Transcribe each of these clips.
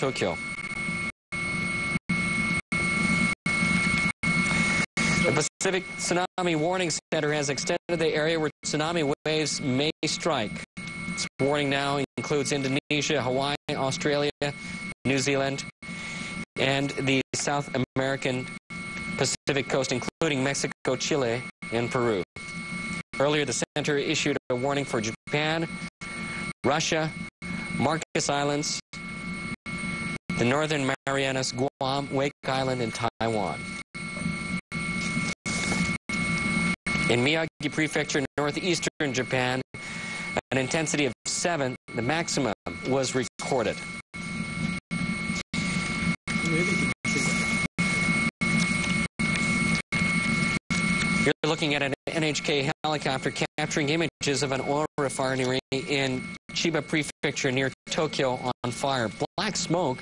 Tokyo. The Pacific Tsunami Warning Center has extended the area where tsunami waves may strike. Its warning now includes Indonesia, Hawaii, Australia, New Zealand, and the South American Pacific coast, including Mexico, Chile, and Peru. Earlier, the center issued a warning for Japan, Russia, Marcus Islands, the Northern Marianas, Guam, Wake Island, and Taiwan. In Miyagi Prefecture, northeastern Japan, an intensity of 7, the maximum, was recorded. You're looking at an NHK helicopter capturing images of an oil refinery in Chiba Prefecture near Tokyo on fire. Black smoke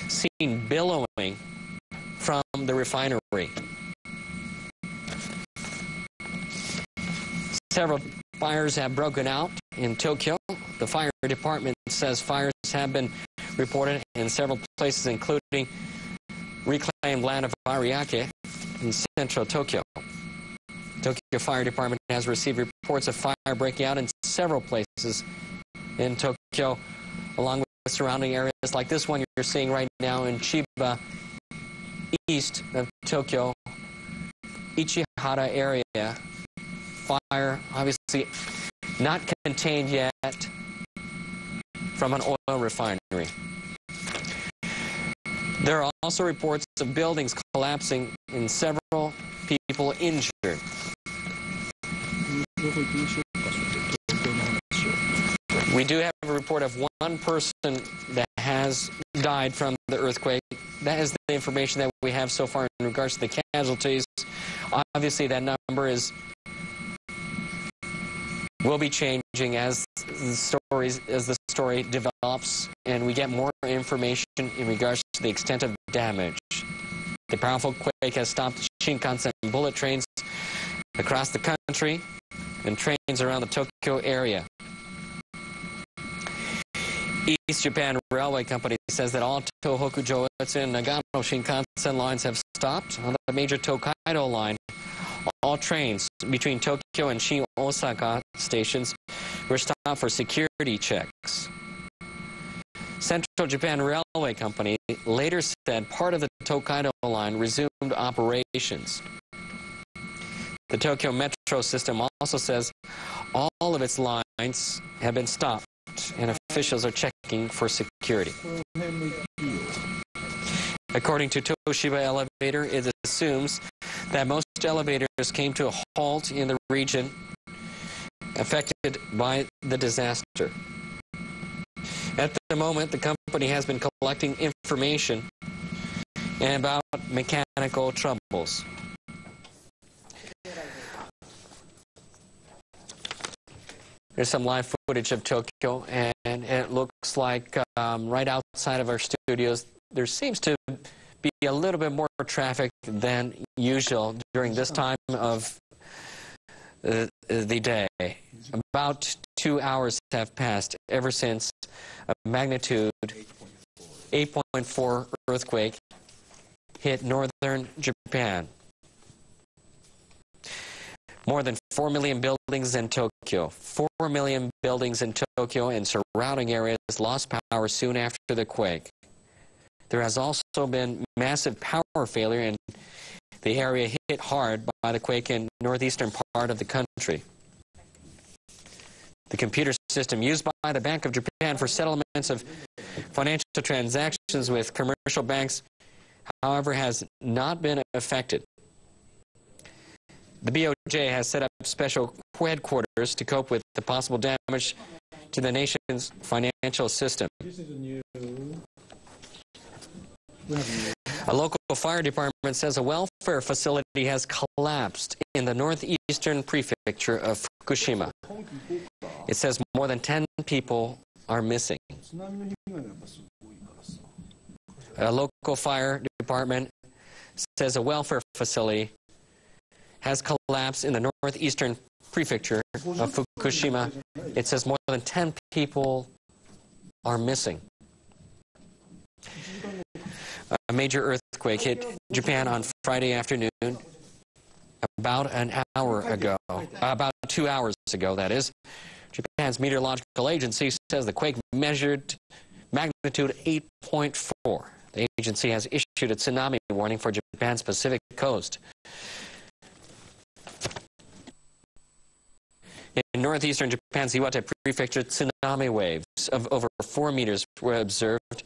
seen billowing from the refinery. Several fires have broken out in Tokyo. The fire department says fires have been reported in several places, including reclaimed land of Ariake in central Tokyo. Tokyo Fire Department has received reports of fire breaking out in several places in Tokyo, along with surrounding areas like this one you're seeing right now in Chiba, east of Tokyo, Ichihara area. Fire obviously not contained yet from an oil refinery. There are also reports of buildings collapsing and several people injured. We do have a report of one person that has died from the earthquake. That is the information that we have so far in regards to the casualties. Obviously, that number will be changing as the story develops and we get more information in regards to the extent of damage. The powerful quake has stopped Shinkansen bullet trains across the country and trains around the Tokyo area. East Japan Railway Company says that all Tohoku Joetsu and Nagano Shinkansen lines have stopped. On the major Tokaido line, all trains between Tokyo and Shin Osaka stations were stopped for security checks. Central Japan Railway Company later said part of the Tokaido line resumed operations. The Tokyo Metro system also says all of its lines have been stopped and officials are checking for security. According to Toshiba Elevator, it assumes that most elevators came to a halt in the region affected by the disaster. At the moment, the company has been collecting information about mechanical troubles. There's some live footage of Tokyo, and it looks like right outside of our studios, there seems to be a little bit more traffic than usual during this time of the day. About 2 hours have passed ever since a magnitude 8.4 earthquake hit northern Japan. More than 4 million buildings in Tokyo. 4 million buildings in Tokyo and surrounding areas lost power soon after the quake. There has also been massive power failure in the area hit hard by the quake in northeastern part of the country. The computer system used by the Bank of Japan for settlements of financial transactions with commercial banks, however, has not been affected. The BOJ has set up special headquarters to cope with the possible damage to the nation's financial system. A local fire department says a welfare facility has collapsed in the northeastern prefecture of Fukushima. It says more than 10 people are missing. A local fire department says a welfare facility has collapsed in the northeastern prefecture of Fukushima. It says more than 10 people are missing. major earthquake hit Japan on Friday afternoon about 2 hours ago, that is. Japan's meteorological agency says the quake measured magnitude 8.4. The agency has issued a tsunami warning for Japan's Pacific coast. In northeastern Japan's Iwate Prefecture, tsunami waves of over 4 meters were observed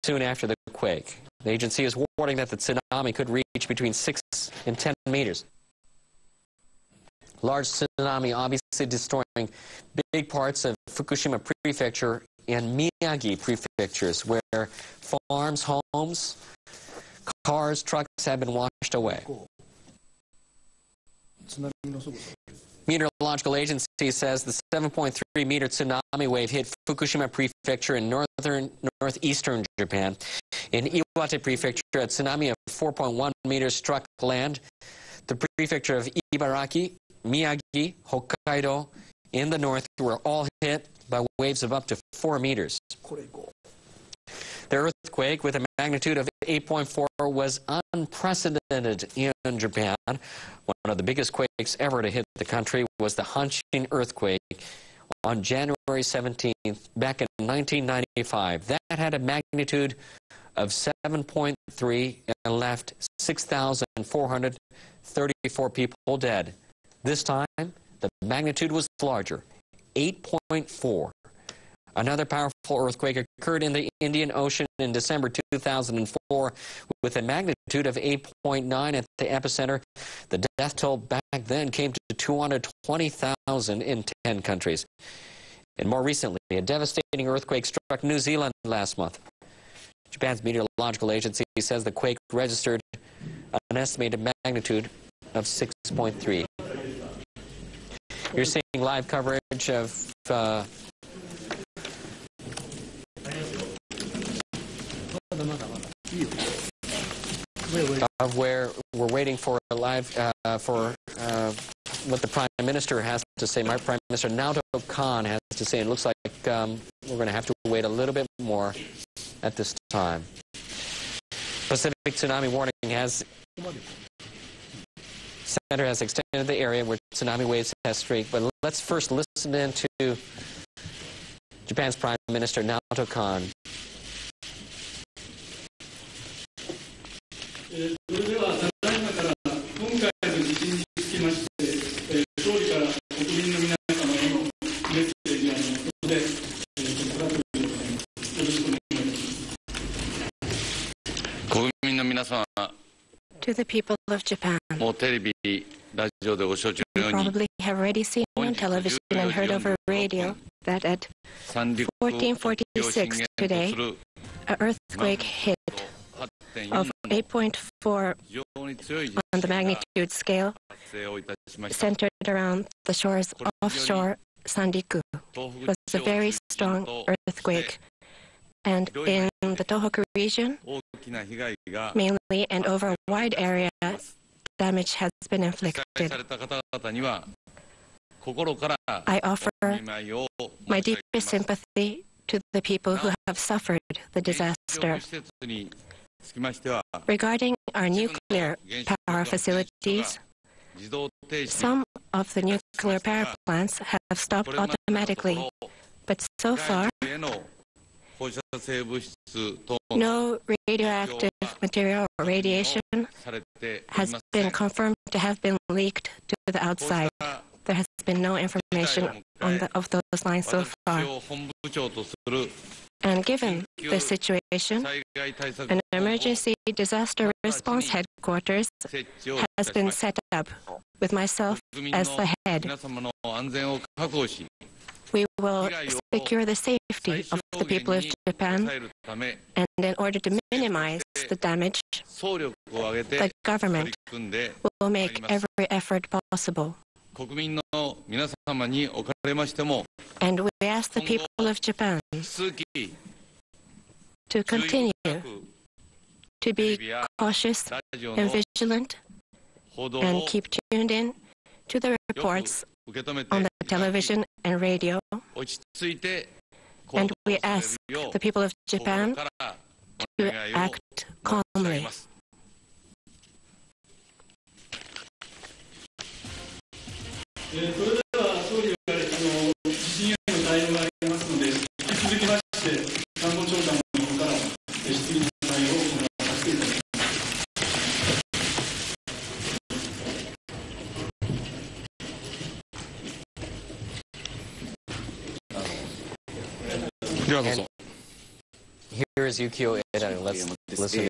soon after the quake. The agency is warning that the tsunami could reach between 6 and 10 meters. Large tsunami obviously destroying big parts of Fukushima Prefecture and Miyagi prefectures, where farms, homes, cars, trucks have been washed away. Meteorological agency says the 7.3-meter tsunami wave hit Fukushima Prefecture in northeastern Japan. In Iwate Prefecture, a tsunami of 4.1 meters struck land. The prefecture of Ibaraki, Miyagi, Hokkaido in the north were all hit by waves of up to 4 meters. The earthquake with a magnitude of 8.4 was unprecedented in Japan. One of the biggest quakes ever to hit the country was the Hanshin earthquake on January 17th back in 1995. That had a magnitude of 7.3 and left 6,434 people dead. This time, the magnitude was larger, 8.4. Another powerful earthquake occurred in the Indian Ocean in December 2004 with a magnitude of 8.9 at the epicenter. The death toll back then came to 220,000 in 10 countries. And more recently, a devastating earthquake struck New Zealand last month. Japan's meteorological agency says the quake registered an estimated magnitude of 6.3. You're seeing live coverage of where we're waiting for a live what the Prime Minister has to say. My Prime Minister Naoto Kan has to say. It looks like we're going to have to wait a little bit more at this time. Pacific tsunami warning Center has extended the area where tsunami waves have struck. But let's first listen in to Japan's Prime Minister Naoto Kan. To the people of Japan, you probably have already seen on television and heard over radio that at 14:46 today, an earthquake hit of 8.4 on the magnitude scale, centered around the shores offshore Sanriku. It was a very strong earthquake. And in the Tohoku region, mainly and over a wide area, damage has been inflicted. I offer my deepest sympathy to the people who have suffered the disaster. Regarding our nuclear power facilities, some of the nuclear power plants have stopped automatically, but so far, no radioactive material or radiation has been confirmed to have been leaked to the outside. There has been no information of those lines so far. And given the situation, an emergency disaster response headquarters has been set up with myself as the head. We will secure the safety of the people of Japan, and in order to minimize the damage, the government will make every effort possible. And we ask the people of Japan to continue to be cautious and vigilant and keep tuned in to the reports on the television and radio. And we ask the people of Japan to act calmly. And here is Yukio Eda. Let's listen